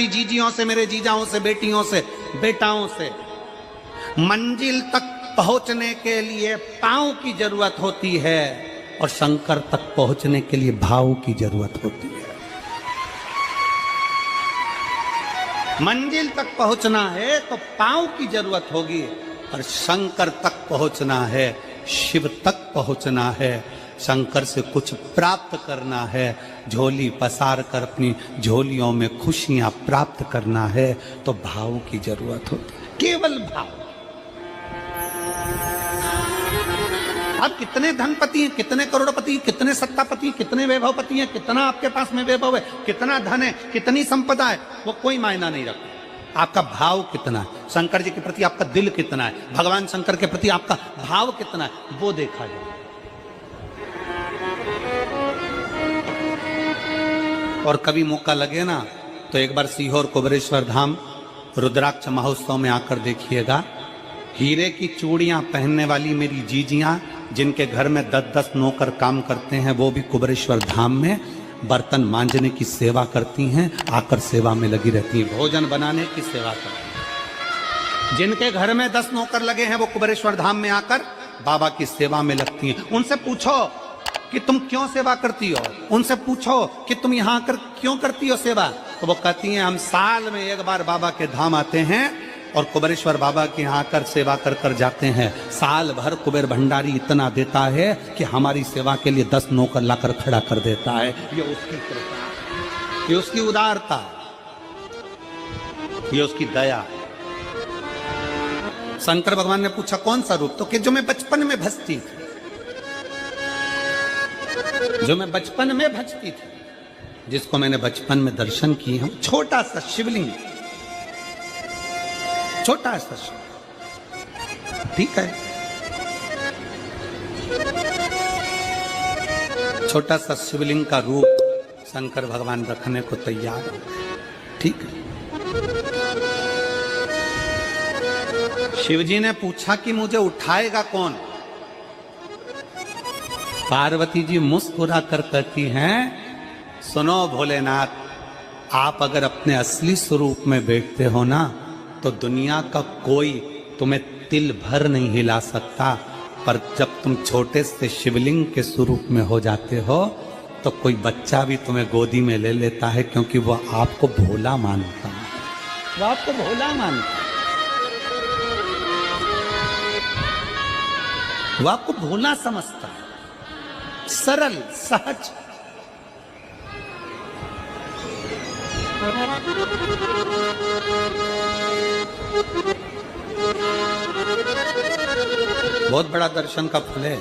मेरी जीजियों से, मेरे जीजाओं से, बेटियों से, बेटाओं से। मंजिल तक पहुंचने के लिए पांव की जरूरत होती है और शंकर तक पहुंचने के लिए भाव की जरूरत होती है। मंजिल तक पहुंचना है तो पांव की जरूरत होगी, और शंकर तक पहुंचना है, शिव तक पहुंचना है, शंकर से कुछ प्राप्त करना है, झोली पसार कर अपनी झोलियों में खुशियां प्राप्त करना है, तो भाव की जरूरत होती है, केवल भाव। आप कितने धनपति हैं, कितने करोड़पति, कितने सत्तापति, कितने वैभवपति हैं, कितना आपके पास में वैभव है, कितना धन है, कितनी संपदा है, वो कोई मायना नहीं रखता। आपका भाव कितना है, शंकर जी के प्रति आपका दिल कितना है, भगवान शंकर के प्रति आपका भाव कितना है, वो देखा जाए। और कभी मौका लगे ना तो एक बार सीहोर कुबेरेश्वर धाम रुद्राक्ष महोत्सव में आकर देखिएगा। हीरे की चूड़ियां पहनने वाली मेरी जीजियां, जिनके घर में 10-10 नौकर काम करते हैं, वो भी कुबेरेश्वर धाम में बर्तन मांजने की सेवा करती हैं, आकर सेवा में लगी रहती हैं, भोजन बनाने की सेवा करती हैं। जिनके घर में 10 नौकर लगे हैं, वो कुबेरेश्वर धाम में आकर बाबा की सेवा में लगती हैं। उनसे पूछो कि तुम क्यों सेवा करती हो, उनसे पूछो कि तुम यहाँ आकर क्यों करती हो सेवा, तो वो कहती हैं हम साल में एक बार बाबा के धाम आते हैं और कुबेरेश्वर बाबा के यहाँ आकर सेवा कर कर जाते हैं। साल भर कुबेर भंडारी इतना देता है कि हमारी सेवा के लिए 10 नौकर लाकर खड़ा कर देता है। ये उसकी कृपा, ये उसकी उदारता, ये उसकी दया है। शंकर भगवान ने पूछा कौन सा रूप, तो कि जो मैं बचपन में भजती थी, जो मैं बचपन में भजती थी, जिसको मैंने बचपन में दर्शन किए हैं, छोटा सा शिवलिंग, छोटा सा शिव, ठीक है, छोटा सा शिवलिंग का रूप शंकर भगवान रखने को तैयार है, ठीक है। शिवजी ने पूछा कि मुझे उठाएगा कौन। पार्वती जी मुस्कुरा कर कहती हैं, सुनो भोलेनाथ, आप अगर अपने असली स्वरूप में बैठते हो ना, तो दुनिया का कोई तुम्हें तिल भर नहीं हिला सकता, पर जब तुम छोटे से शिवलिंग के स्वरूप में हो जाते हो तो कोई बच्चा भी तुम्हें गोदी में ले लेता है, क्योंकि वह आपको भोला मानता है, वह आपको भोला मानता है, वह आपको भोला समझता है, सरल सहज। बहुत बड़ा दर्शन का फल है।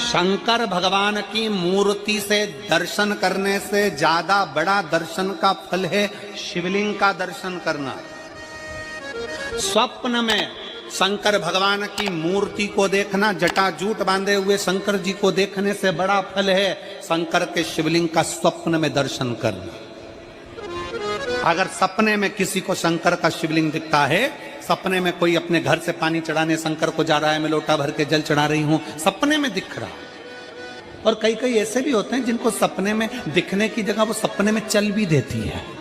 शंकर भगवान की मूर्ति से दर्शन करने से ज्यादा बड़ा दर्शन का फल है शिवलिंग का दर्शन करना। स्वप्न में शंकर भगवान की मूर्ति को देखना, जटाजूट बांधे हुए शंकर जी को देखने से बड़ा फल है शंकर के शिवलिंग का स्वप्न में दर्शन करना। अगर सपने में किसी को शंकर का शिवलिंग दिखता है, सपने में कोई अपने घर से पानी चढ़ाने शंकर को जा रहा है, मैं लोटा भर के जल चढ़ा रही हूं, सपने में दिख रहा। और कई कई ऐसे भी होते हैं जिनको सपने में दिखने की जगह वो सपने में चल भी देती है।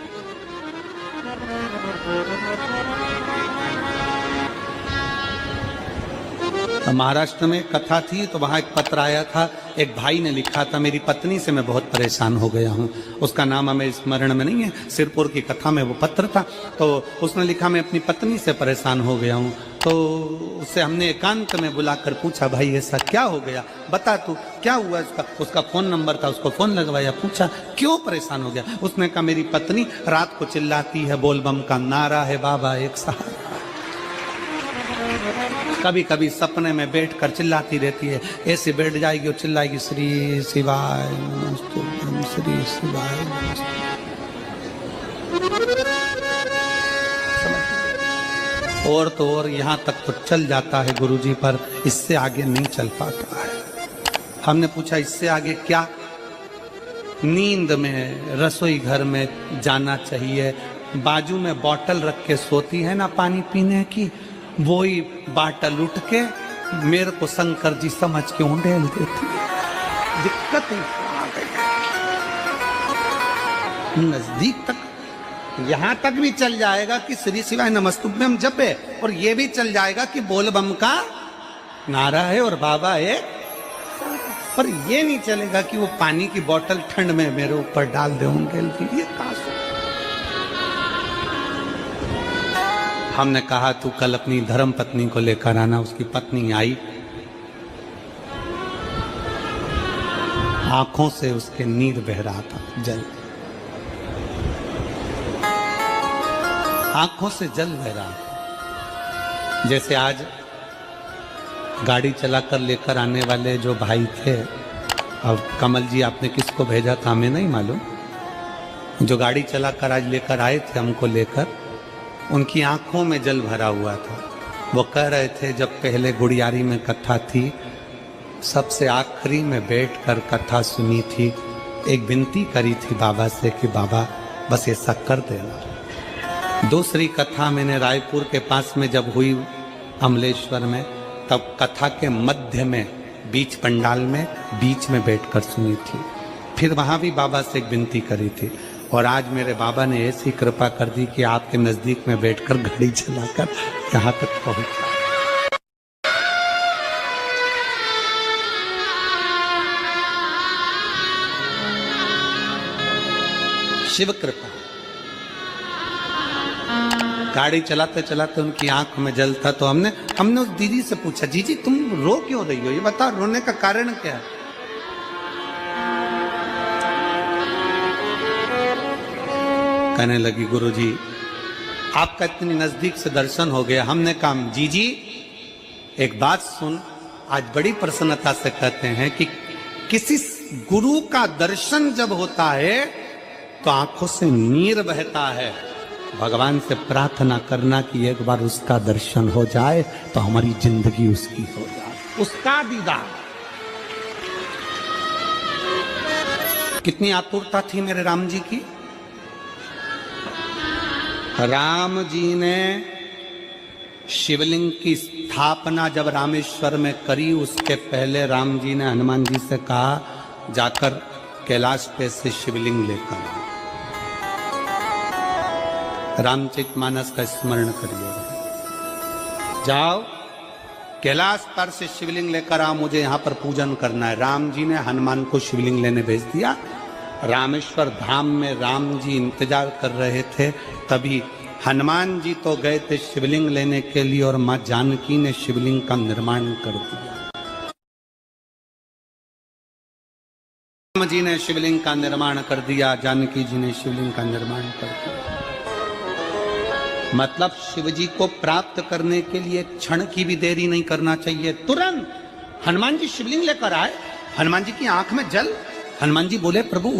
महाराष्ट्र में कथा थी तो वहां एक पत्र आया था, एक भाई ने लिखा था, मेरी पत्नी से मैं बहुत परेशान हो गया हूं। उसका नाम हमें स्मरण में नहीं है, सिरपुर की कथा में वो पत्र था। तो उसने लिखा मैं अपनी पत्नी से परेशान हो गया हूं। तो उससे हमने एकांत में बुलाकर पूछा, भाई ऐसा क्या हो गया, बता तू क्या हुआ। उसका फोन नंबर था, उसको फोन लगवाया, पूछा क्यों परेशान हो गया। उसने कहा मेरी पत्नी रात को चिल्लाती है, बोलबम का नारा है बाबा एक सहारा। कभी कभी सपने में बैठकर चिल्लाती रहती है, ऐसे बैठ जाएगी और चिल्लाएगी श्री शिवाय नमस्ते, श्री शिवाय नमस्ते। और तो और यहाँ तक तो चल जाता है गुरुजी, पर इससे आगे नहीं चल पाता है। हमने पूछा इससे आगे क्या। नींद में रसोई घर में जाना चाहिए, बाजू में बोतल रख के सोती है ना पानी पीने की, वही बाटल उठ के मेरे को शंकर जी समझ के उंडेल देती है। दिक्कत आ गई, नजदीक तक यहां तक भी चल जाएगा कि श्री शिवाय नमस्तुभ्यम जप है, और ये भी चल जाएगा कि बोल बम का नारा है और बाबा है, पर ये नहीं चलेगा कि वो पानी की बोतल ठंड में मेरे ऊपर डाल दे उनके लिए। ये कहां से? हमने कहा तू कल अपनी धर्म पत्नी को लेकर आना। उसकी पत्नी आई, आंखों से उसके नीर बह रहा था, जल, आंखों से जल बह रहा था। जैसे आज गाड़ी चलाकर लेकर आने वाले जो भाई थे, अब कमल जी आपने किसको भेजा था हमें नहीं मालूम, जो गाड़ी चलाकर आज लेकर आए थे हमको लेकर, उनकी आंखों में जल भरा हुआ था। वो कह रहे थे जब पहले गुड़ियारी में कथा थी, सबसे आखिरी में बैठकर कथा सुनी थी, एक विनती करी थी बाबा से कि बाबा बस ऐसा कर देना। दूसरी कथा मैंने रायपुर के पास में जब हुई अमलेश्वर में, तब कथा के मध्य में बीच पंडाल में बीच में बैठकर सुनी थी। फिर वहां भी बाबा से एक विनती करी थी, और आज मेरे बाबा ने ऐसी कृपा कर दी कि आपके नजदीक में बैठकर गाड़ी चलाकर यहाँ तक पहुंचा। शिव कृपा। गाड़ी चलाते चलाते उनकी आंख में जल था, तो हमने उस दीदी से पूछा, जीजी तुम रो क्यों रही हो, ये बताओ रोने का कारण क्या है? कहने लगी गुरुजी आपका इतनी नजदीक से दर्शन हो गया। हमने कहा जीजी एक बात सुन, आज बड़ी प्रसन्नता से कहते हैं कि किसी गुरु का दर्शन जब होता है तो आंखों से नीर बहता है। भगवान से प्रार्थना करना कि एक बार उसका दर्शन हो जाए तो हमारी जिंदगी उसकी हो जाए, उसका दीदार। कितनी आतुरता थी मेरे राम जी की। राम जी ने शिवलिंग की स्थापना जब रामेश्वर में करी, उसके पहले राम जी ने हनुमान जी से कहा जाकर कैलाश पे से शिवलिंग लेकर आओ। रामचरितमानस का स्मरण करिए, जाओ कैलाश पर से शिवलिंग लेकर आओ, मुझे यहाँ पर पूजन करना है। राम जी ने हनुमान को शिवलिंग लेने भेज दिया। रामेश्वर धाम में राम जी इंतजार कर रहे थे, तभी हनुमान जी तो गए थे शिवलिंग लेने के लिए, और मां जानकी ने शिवलिंग का निर्माण कर दिया। राम जी ने शिवलिंग का निर्माण कर दिया, जानकी जी ने शिवलिंग का निर्माण कर दिया। मतलब शिवजी को प्राप्त करने के लिए क्षण की भी देरी नहीं करना चाहिए। तुरंत हनुमान जी शिवलिंग लेकर आए, हनुमान जी की आंख में जल। हनुमान जी बोले प्रभु,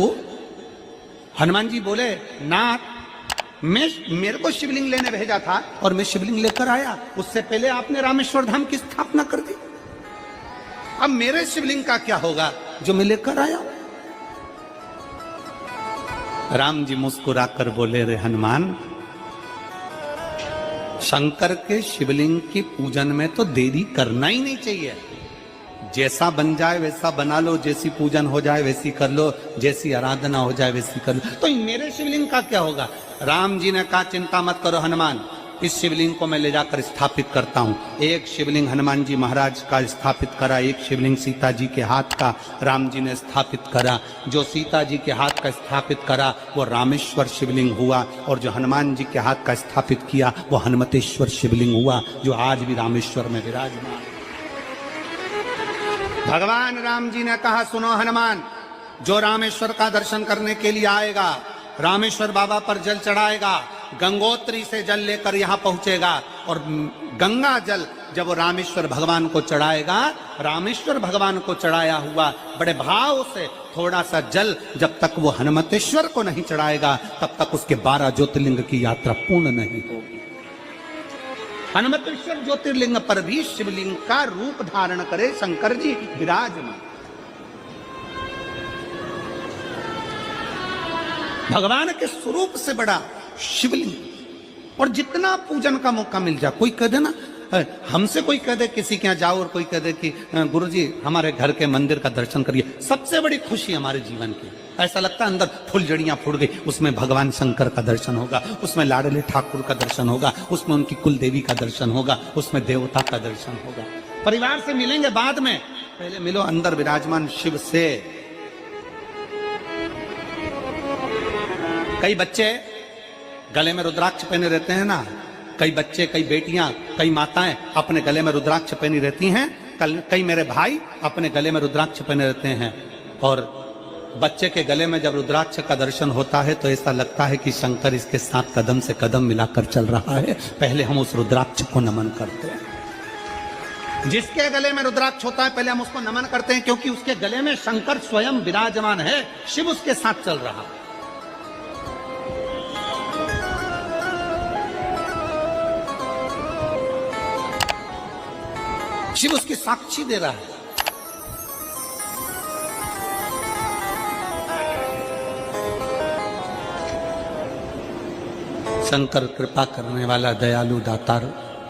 हनुमान जी बोले नाथ मेरे को शिवलिंग लेने भेजा था और मैं शिवलिंग लेकर आया, उससे पहले आपने रामेश्वर धाम की स्थापना कर दी। अब मेरे शिवलिंग का क्या होगा जो मैं लेकर आया? राम जी मुस्कुराकर बोले, रे हनुमान, शंकर के शिवलिंग की पूजन में तो देरी करना ही नहीं चाहिए। जैसा बन जाए वैसा बना लो, जैसी पूजन हो जाए वैसी कर लो, जैसी आराधना हो जाए वैसी कर लो। तो मेरे शिवलिंग का क्या होगा? राम जी ने कहा चिंता मत करो हनुमान, इस शिवलिंग को मैं ले जाकर स्थापित करता हूँ। एक शिवलिंग हनुमान जी महाराज का स्थापित करा, एक शिवलिंग सीता जी के हाथ का राम जी ने स्थापित करा। जो सीता जी के हाथ का स्थापित करा वो रामेश्वर शिवलिंग हुआ, और जो हनुमान जी के हाथ का स्थापित किया वो हनुमतेश्वर शिवलिंग हुआ, जो आज भी रामेश्वर में विराजमान। भगवान राम जी ने कहा सुनो हनुमान, जो रामेश्वर का दर्शन करने के लिए आएगा, रामेश्वर बाबा पर जल चढ़ाएगा, गंगोत्री से जल लेकर यहाँ पहुंचेगा, और गंगा जल जब वो रामेश्वर भगवान को चढ़ाएगा, रामेश्वर भगवान को चढ़ाया हुआ बड़े भाव से थोड़ा सा जल जब तक वो हनुमतेश्वर को नहीं चढ़ाएगा तब तक उसके 12 ज्योतिर्लिंग की यात्रा पूर्ण नहीं होगी। हनुमतेश्वर ज्योतिर्लिंग पर भी शिवलिंग का रूप धारण करे शंकर जी विराजमान। भगवान के स्वरूप से बड़ा शिवलिंग, और जितना पूजन का मौका मिल जाए, कोई कह देना हमसे कोई कह दे किसी के यहाँ जाओ और कोई कह दे कि गुरुजी हमारे घर के मंदिर का दर्शन करिए, सबसे बड़ी खुशी हमारे जीवन की। ऐसा लगता है अंदर फुलझड़ियां फूट गई, उसमें भगवान शंकर का दर्शन होगा, उसमें लाडले ठाकुर का दर्शन होगा, उसमें उनकी कुल देवी का दर्शन होगा, उसमें देवता का दर्शन होगा। परिवार से मिलेंगे बाद में, पहले मिलो अंदर विराजमान शिव से। कई बच्चे गले में रुद्राक्ष पहने रहते हैं ना, कई बच्चे, कई बेटियां, कई माताएं अपने गले में रुद्राक्ष पहनी रहती हैं, कई मेरे भाई अपने गले में रुद्राक्ष पहने रहते हैं। और बच्चे के गले में जब रुद्राक्ष का दर्शन होता है तो ऐसा लगता है कि शंकर इसके साथ कदम से कदम मिलाकर चल रहा है। पहले हम उस रुद्राक्ष को नमन करते हैं। जिसके गले में रुद्राक्ष होता है पहले हम उसको नमन करते हैं, क्योंकि उसके गले में शंकर स्वयं विराजमान है, शिव उसके साथ चल रहा है। शिव उसकी साक्षी दे रहा है। शंकर कृपा करने वाला, दयालु, दातार,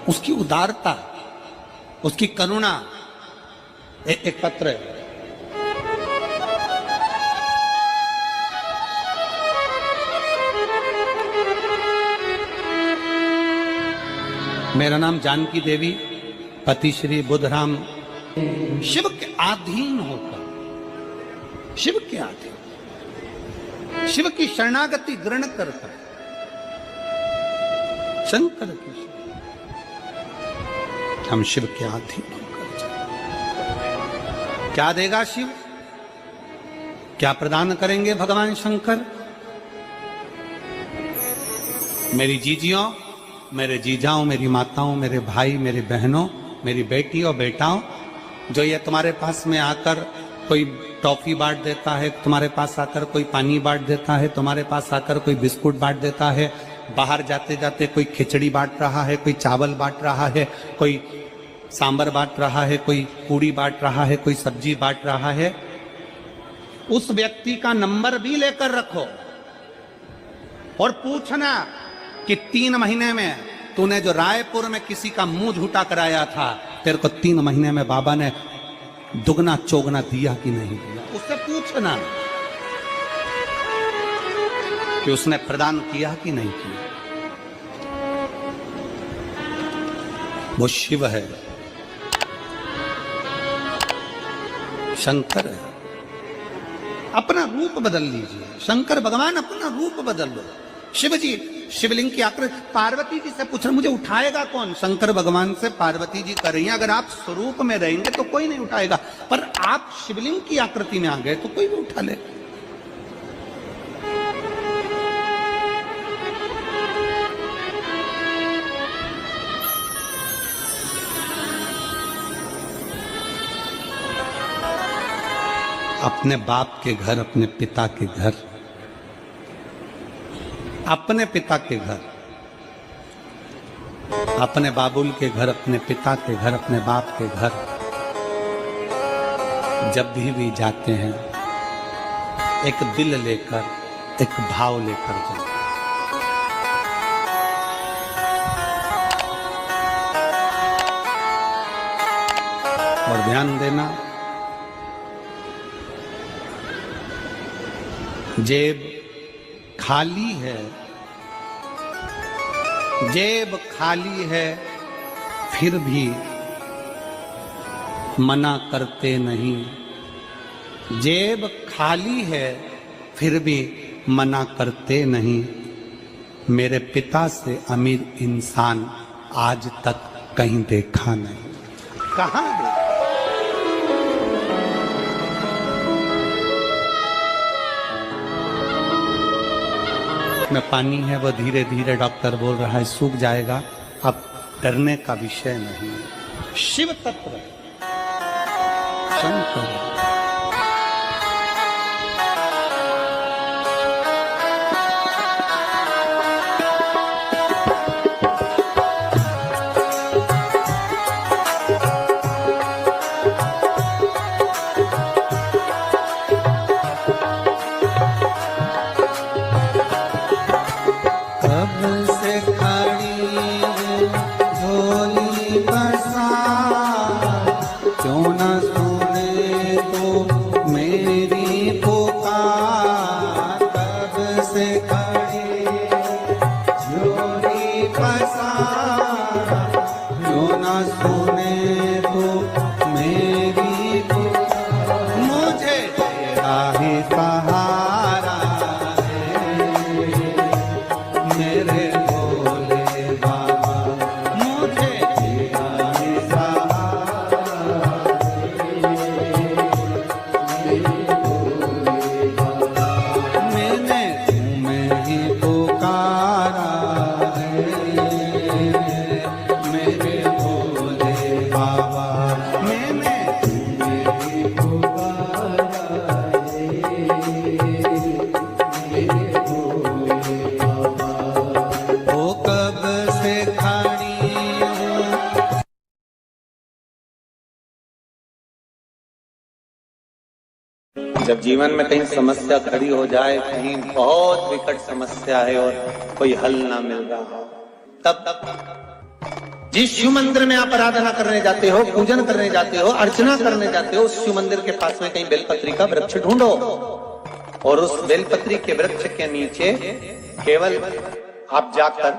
उसकी उदारता, उसकी करुणा। एक पत्र है, मेरा नाम जानकी देवी, पति श्री बुद्धराम, शिव के अधीन होकर, शिव के अधीन, शिव की शरणागति ग्रहण करता, शंकर की हम शिव के अधीन होकर क्या देगा शिव, क्या प्रदान करेंगे भगवान शंकर? मेरी जीजियों, मेरे जीजाओं, मेरी माताओं, मेरे भाई, मेरी बहनों, मेरी बेटी और बेटाओं, जो ये तुम्हारे पास में आकर कोई टॉफी बांट देता है, तुम्हारे पास आकर कोई पानी बांट देता है, तुम्हारे पास आकर कोई बिस्कुट बांट देता है, बाहर जाते जाते कोई खिचड़ी बांट रहा है, कोई चावल बांट रहा है, कोई सांबर बांट रहा है, कोई पूड़ी बांट रहा है, कोई सब्जी बांट रहा है, उस व्यक्ति का नंबर भी लेकर रखो और पूछना कि 3 महीने में तूने जो रायपुर में किसी का मुंह झूठा कराया था, तेरे को 3 महीने में बाबा ने दुगना चौगना दिया कि नहीं दिया। उससे पूछना कि उसने प्रदान किया कि नहीं किया। वो शिव है, शंकर है। अपना रूप बदल लीजिए, शंकर भगवान अपना रूप बदल लो। शिव जी शिवलिंग की आकृति, पार्वती जी से पूछ रहे मुझे उठाएगा कौन? शंकर भगवान से पार्वती जी कर रही हैं, अगर आप स्वरूप में रहेंगे तो कोई नहीं उठाएगा, पर आप शिवलिंग की आकृति में आ गए तो कोई भी उठा ले। अपने बाप के घर, अपने पिता के घर, अपने पिता के घर, अपने बाबुल के घर, अपने पिता के घर, अपने बाप के घर जब भी जाते हैं, एक दिल लेकर, एक भाव लेकर जाते। और ध्यान देना, जेब खाली है, जेब खाली है, फिर भी मना करते नहीं। जेब खाली है, फिर भी मना करते नहीं। मेरे पिता से अमीर इंसान आज तक कहीं देखा नहीं। कहाँ देखा? में पानी है, वो धीरे धीरे डॉक्टर बोल रहा है सूख जाएगा, अब डरने का विषय नहीं। शिव तत्व शंकर, कब से खड़ी है झोली मेरे भोले बाबा मुझे तेरा ही सहारा मैंने तुम्हें ही पुकारा है मेरे भोले बाबा मैंने तुम्हें ही पुकारा है मेरे भोले बाबा ओ कब से खड़ी हूँ जब जीवन में कहीं समस्या खड़ी हो जाए, कहीं बहुत विकट समस्या है और कोई हल ना मिल रहा हो, तब जिस शिव मंदिर में आप आराधना करने जाते हो, पूजन करने जाते हो, अर्चना करने जाते हो, उस शिव मंदिर के पास में कहीं बेलपत्री का वृक्ष ढूंढो और उस बेलपत्री के वृक्ष के नीचे केवल आप जाकर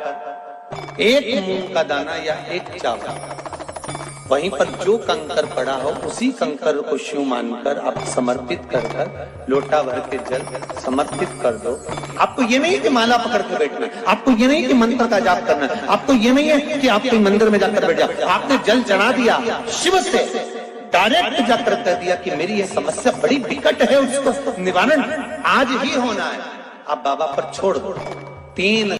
एक मूंग का दाना या एक चावल वहीं पर जो कंकर पड़ा हो उसी कंकर को शिव मानकर आप समर्पित कर लोटा भर के जल समर्पित कर दो। आपको ये नहीं कि माला पकड़ के बैठना है, आपको ये नहीं कि मंत्र का जाप करना है, आपको ये नहीं है कि आप कोई मंदिर में जाकर बैठ जाओ। आपने जल चढ़ा दिया, शिव से डायरेक्ट जाकर कह दिया कि मेरी ये समस्या बड़ी विकट है, उसको निवारण आज ही होना है। आप बाबा पर छोड़ दो। 3